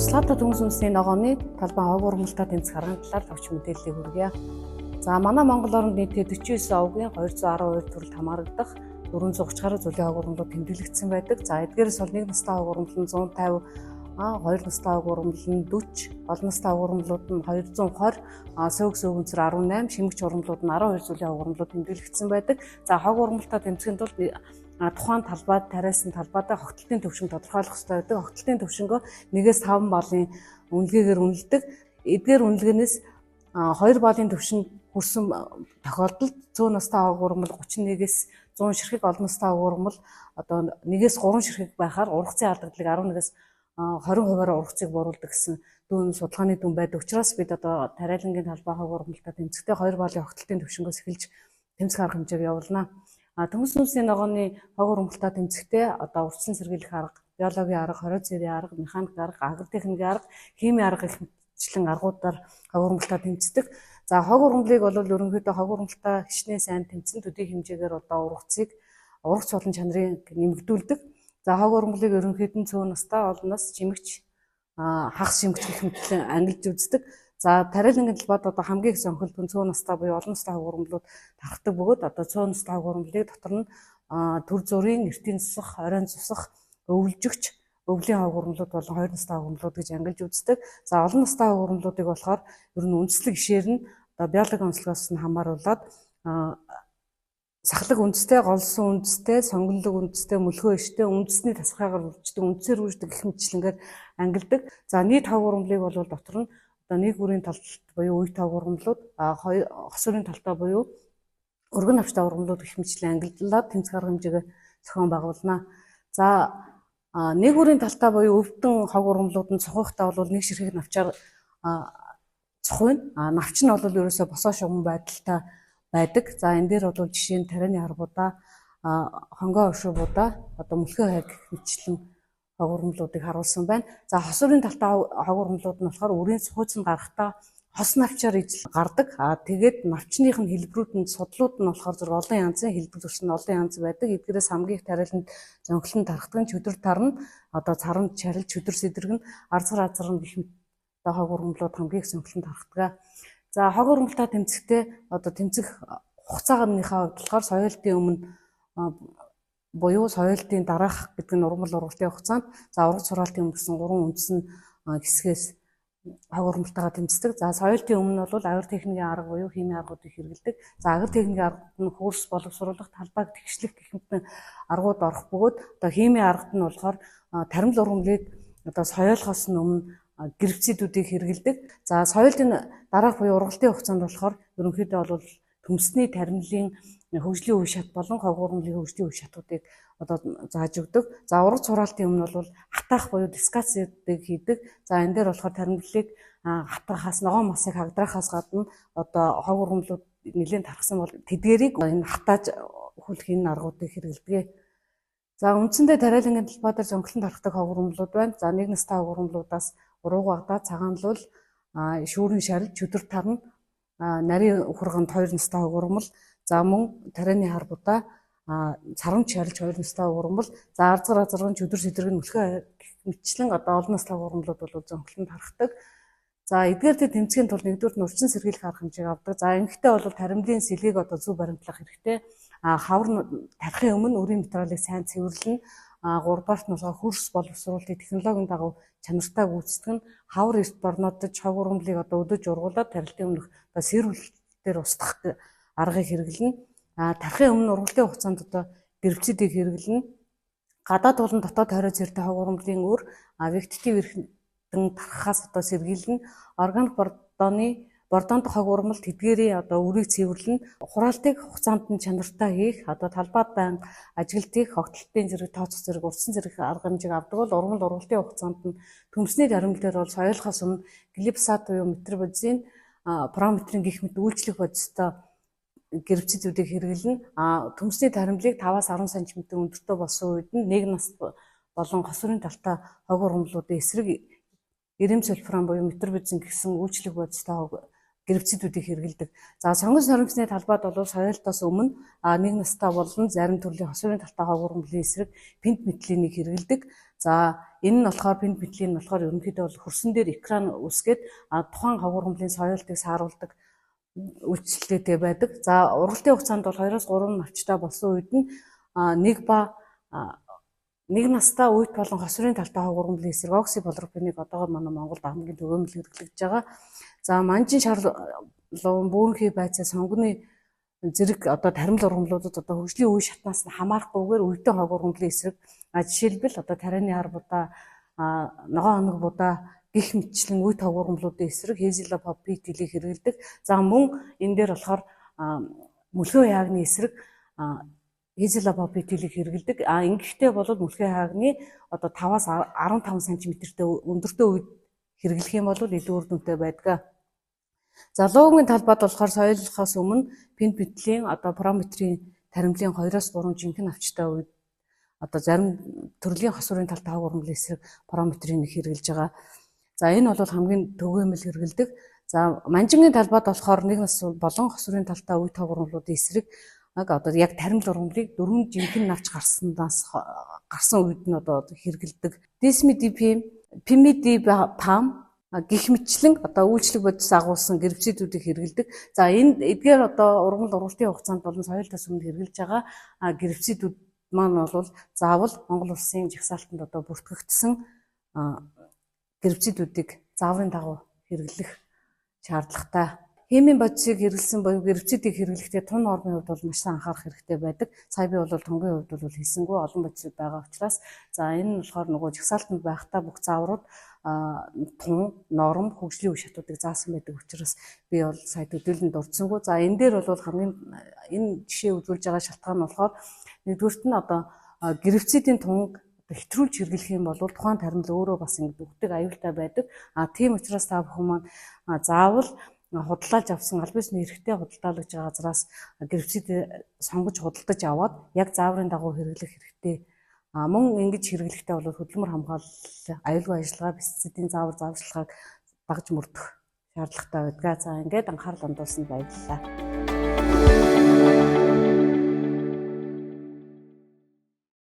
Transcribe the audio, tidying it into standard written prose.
Слото дүнс үндэсний ногооны талбай хог ургамалтай тэмцэх арганы талаар товч мэдээллийг хүргье. За манай Монгол орнд нийтдээ 49 овгийн 212 төрөлд хамаарагдах 430 гаруй зүйлийн хог ургамлууд тэмдэглэгдсэн байдаг. За эдгээрээс бол нэг настай хог ургамал нь 150, хоёр настай хог ургамал нь 40, олон настай хог ургамлууд нь 220, сөг сөөгөнцөр 18, шимэгч ургамлууд нь 12 зүйлийн хог ургамлууд тэмдэглэгдсэн байдаг. За хог ургамалтай тэмцэхийн тулд тухайн талбайд тариасан талбайдаа хогтолтын төвшинг тодорхойлох хэрэгтэй байдаг. Хогтолтын төвшингөө 1-5 баллын үнэлгээгээр үнэлдэг. Эдгээр үнэлгээнээс 2 баллын төвшинг хүрсэн тохиолдолд цөөн настай хог ургамал 31-ээс 100 ширхэг, олон настай хог ургамал одоо 1-ээс 3 ширхэг байхаар ургацын алдагдлыг 11-ээс 20%-аар ургацыг бууруулдаг гэсэн дүүн судалгааны дүн байдаг. Учираас бид одоо тариалангийн талбай хог ургамалтай тэмцэхдээ 2 баллын хогтолтын төвшингөөс эхэлж тэмцэх арга хэмжээг явуулна. Төмс нүсний ногооны хог ургамалтай тэмцэхдээ одоо урьдчилан сэргийлэх арга, биологийн арга, хориод цэрийн арга, механик арга, агротехникийн арга, химийн арга гэх мэтчлэн аргуудаар хог ургамалтай тэмцдэг. За хог ургамлыг бол ерөнхийдөө хог ургамалтай хичнээн сайн тэмцэн төдий хэмжээгээр одоо ургацыг ургац болон чанарыг нэмэгдүүлдэг. За хог ургамлыг ерөнхийд нь цөөн настай, олон нас, жимэгч, хагас жимэгч гэх мэтчлэн ангилж үздэг. За тариалангийн талбайд одоо хамгийн их сонхолт нь цөөн настай буюу олон настай хог ургамлууд тархдаг бөгөөд одоо цөөн настай хог ургамлыг дотор нь төр зүрийн, эртийн цусах, оройн цусах, өвлжигч, өвлийн хог ургамлууд болон хоёр настай хог ургамлууд гэж ангилж үздэг. За олон настай хог ургамлуудыг болохоор ер нь үндэслэг гишээр нь одоо биологийн онцлогоос нь хамааруулаад сахлаг үндэстэй, голсон үндэстэй, сонгонлог үндэстэй, мөлхөө иштэй, үндэсний тасгайгаар үрждэг, үндэсээр үрждэг гэх мэтчлэнгээр ангилдаг. За нийт хог ургамлыг бол дотор нь нэг бүрийн талт буюу үйт хог ургамлууд, хос өрийн талтай буюу өргөн навчтай ургамлууд гэх мэтчлэн ангиллаад тэмцэх арга хэмжээгээ зохион байгуулна. За нэг бүрийн талтай буюу өвдөн хог ургамлууд нь цохихтаа бол нэг ширхэг навчаар цохино. Навч нь бол ерөөсөө босоо шугам байдалтай байдаг. За энэ дээр бол жишээ нь тарианы харбуудаа, хонгоо ушуубуудаа, одоо мөлхөө хайр гэх мэтчлэн хог ургамлуудыг харуулсан байна. За хос өрийн талтай хог ургамлууд нь болохоор үрийн сухуйцанд гарахдаа хос навчаар ижил гардаг. Тэгээд навчных нь хэлбэрүүд нь судлууд нь болохоор зөв олон янзын хэлбэр төрсөн олон янз байдаг. Эдгээрээс хамгийн их тариаланд зөнхлөн тархдаг нь чөдөр тарна, одоо царам чарил, чөдөр сэдэргэн, арзар гэх мэт хог ургамлууд хамгийн их зөнхлөн тархдаг. За хог ургамалтай тэмцэхдээ одоо тэмцэх хугацааныхаа хувьд болохоор соёлтын өмнө буюу соёлтын дараах гэдэг нь ургамал ургалтын хугацаанд за ургац сураалтын өмнө гэсэн 3 үндсэн хэсгээс хог ургамалтайгаа тэмцдэг. За соёлтын өмнө бол агротехникийн арга буюу химийн аргуудыг хэрэглэдэг. За агротехникийн аргад нь хөрс боловсруулах, талбайг тэгшлэх гэх мэт аргууд орох бөгөөд одоо химийн аргад нь болохоор таримл ургамлыг одоо соёолохоос өмнө гэрвцэдүүдийг хэрэглэдэг. За соёлтын дараах буюу ургалтын хугацаанд болохоор ерөнхийдөө бол төмсний таримлын хөгжлийн үе шат болон хог ургамлын хөгжлийн үе шатуудыг одоо зааж өгдөг. За ургац сураалтын өмнө бол хатаах буюу дискацидыг хийдэг. За энэ дээр болохоор таримлыг хатгахаас, ногоон масыг хагдрахаас гадна одоо хог ургамлууд нэлээд тархсан бол тэдгэрийг энэ хатааж хүлэх энэ аргуудыг хэрэглэдэг. За үндсэндээ тариалангийн талбай дээр зөнхлөн тархдаг хог ургамлууд байна. За нэг настай хог ургамлуудаас уруугагдаа, цагаанлуул, шүүрэн шарил, чөдөр тарна, нарийн хурганд 2 настай хог ургамал, за мөн тарианы харбудаа, царам чарилж 2 настай хог ургамал, за арзар чөдөр сэдэргэн мөлхөө мэтчлэн одоо олон настай хог ургамлууд бол зөнхлөн тархдаг. За эдгээр тэмцэхийн тулд нэгдүгээр нь урьдчилан сэргийлэх арга хэмжээг авдаг. За эмэгтэй бол таримлын сэлийг одоо зөв баримтлах хэрэгтэй. Хавар тарихын өмнө үрийн материалыг сайн цэвэрлэнэ. 3-аарт нь хөрс боловсруулалтын технологийн дагуу чанартай гүйцэтгэх нь хавар эрт борнодож хог ургамлыг одоо өдөж ургуулад тарилтын өмнөх одоо сэрүүлэлтээр устгах аргыг хэрэглэнэ. Тарихын өмнө ургалтын хугацаанд одоо гэрвцэдийг хэрэглэнэ. Гадаад болон дотоод хориод цэртэй хог ургамлын өр вегетатив эрхтэн тархахаас одоо сэргийлнэ. Органик бордонд хог ургамал тэдгээрийн одоо үрийг цэвэрлэнэ. Хураалтыг хугацаанд нь чанартай хийх, одоо талбайд байн ажиглалтыг хогтолтын зэрэг, тооцох зэрэг, урьдчилан сэргийлэх арга хэмжээг авдаг бол ургамал ургалтын хугацаанд нь төмсний таримл дээр бол соёолохоос өмнө глифосат буюу метробензин, прометрин гэх мэт үйлчлэх бодистой гэрвцэдүүдийг хэрэглэнэ. Төмсний таримлыг 5-10 см өндөртөө болсон үед нь нэг нас болон хос өрийн талтай хог ургамлуудын эсрэг эрэм сульфуран буюу метробензин гэсэн үйлчлэх бодистой гэрвцэдүүдийг хэрэглэдэг. За сонгон соромсны талбайд бол соёлтоос өмнө нэг настай болон зарим төрлийн хос өрийн талтай хог ургамлын эсрэг пент метилинийг хэрэглэдэг. За энэ нь болохоор пин битлийн нь болохоор ерөнхийдөө бол хөрсөн дээр экран үсгээд тухайн хавуурамлын соёлтыг сааруулдаг үйлчлэлтэй байдаг. За ургалтын хугацаанд бол 2-3 навчтай болсон үед нь нэг настай үед болон хосрын талтай хавуурамлын эсрэг оксиполропиныг одоогоор манай Монголд хамгийн төгөөмөл хэрэглэж байгаа. За манжин шарлуун бөөнхий байцаа сонгоны зэрэг одоо таримл ургамлуудад одоо хөгжлийн үе шатнаас нь хамаарахгүйгээр үедээ хавуурамлын эсрэг жишээлбэл одоо тарианы ар будаа ногоон хоног будаа гих мэтчлэн үе хавуурамлуудын эсрэг хезилопопитилийг хэрэглэдэг. За мөн энэ дээр болохоор мөлхөө яагны эсрэг хезилопопитилийг хэрэглэдэг. Ингэхдээ бол мөлхөө яагны одоо 5-аас 15 см-тэй өндөртэй үед хэрэглэх юм бол илүү үр дүнтэй байдаг. За луугийн талбайд болохоор соёлохоос өмнө пин битлийн одоо параметрийн таримлын 2-3 жинхэнэ авчтай үед одоо зарим төрлийн хосрын талтай хавуурамлын эсрэг параметрийг хэрэглэж байгаа. За энэ бол хамгийн төгөөмөл хэрэглэдэг. За манжингийн талбайд болохоор нэг нас болон хосрын талтай үе хавуурамлуудын эсрэг одоо яг таримл ургамлыг 4 жинхэнэ навч гарсан үед нь одоо хэрэглэдэг. Десмидипим, пимидипам гих мэтчлэн одоо үйлчлэг бодис агуулсан гербицидүүдийг хэрэглэдэг. За энэ эдгээр одоо ургалтын хугацаанд болон соёлтоос өмнө хэрэглэж байгаа гербицидүүд маань бол заавал Монгол улсын жагсаалтанд одоо бүртгэгдсэн гербицидүүдийг зааврын дагуу хэрэглэх шаардлагатай. Химийн бодисыг хэрэглэсэн буюу гербицидийг хэрэглэхдээ тун нормын хувьд бол маш сайн анхаарах хэрэгтэй байдаг. Сая би бол тунгийн хувьд бол хийсэнгүй олон бодисууд байгаа учраас за энэ нь болохоор нөгөө жагсаалтанд байхдаа бүх зааврууд тун норм хөгжлийн үе шатуудыг заасан байдаг учраас би бол сая төдийлөнд дурдсангүй. За энэ дээр бол хамгийн энэ жишээ үзүүлж байгаа шалтгаан нь болохоор нэгдүгürt нь одоо гербицидийн тунг хэтрүүлж хэрэглэх юм бол тухайн таримл өөрөө бас ингэ дүгдэг аюултай байдаг. Тийм учраас та бүхэн маань заавал худалдаалж авсан аль биесний эрхтэй худалдаалж байгаа газраас гербицид сонгож худалдаж аваад яг зааврын дагуу хэрэглэх хэрэгтэй. Мөн ингэж хэрэглэхдээ бол хөдөлмөр хамгаалал, аюулгүй ажиллагаа, пестицидийн зааварчилгааг дагж мөрдөх шаардлагатай байдаг. За ингээд анхаарал хандуулсанд баярлалаа.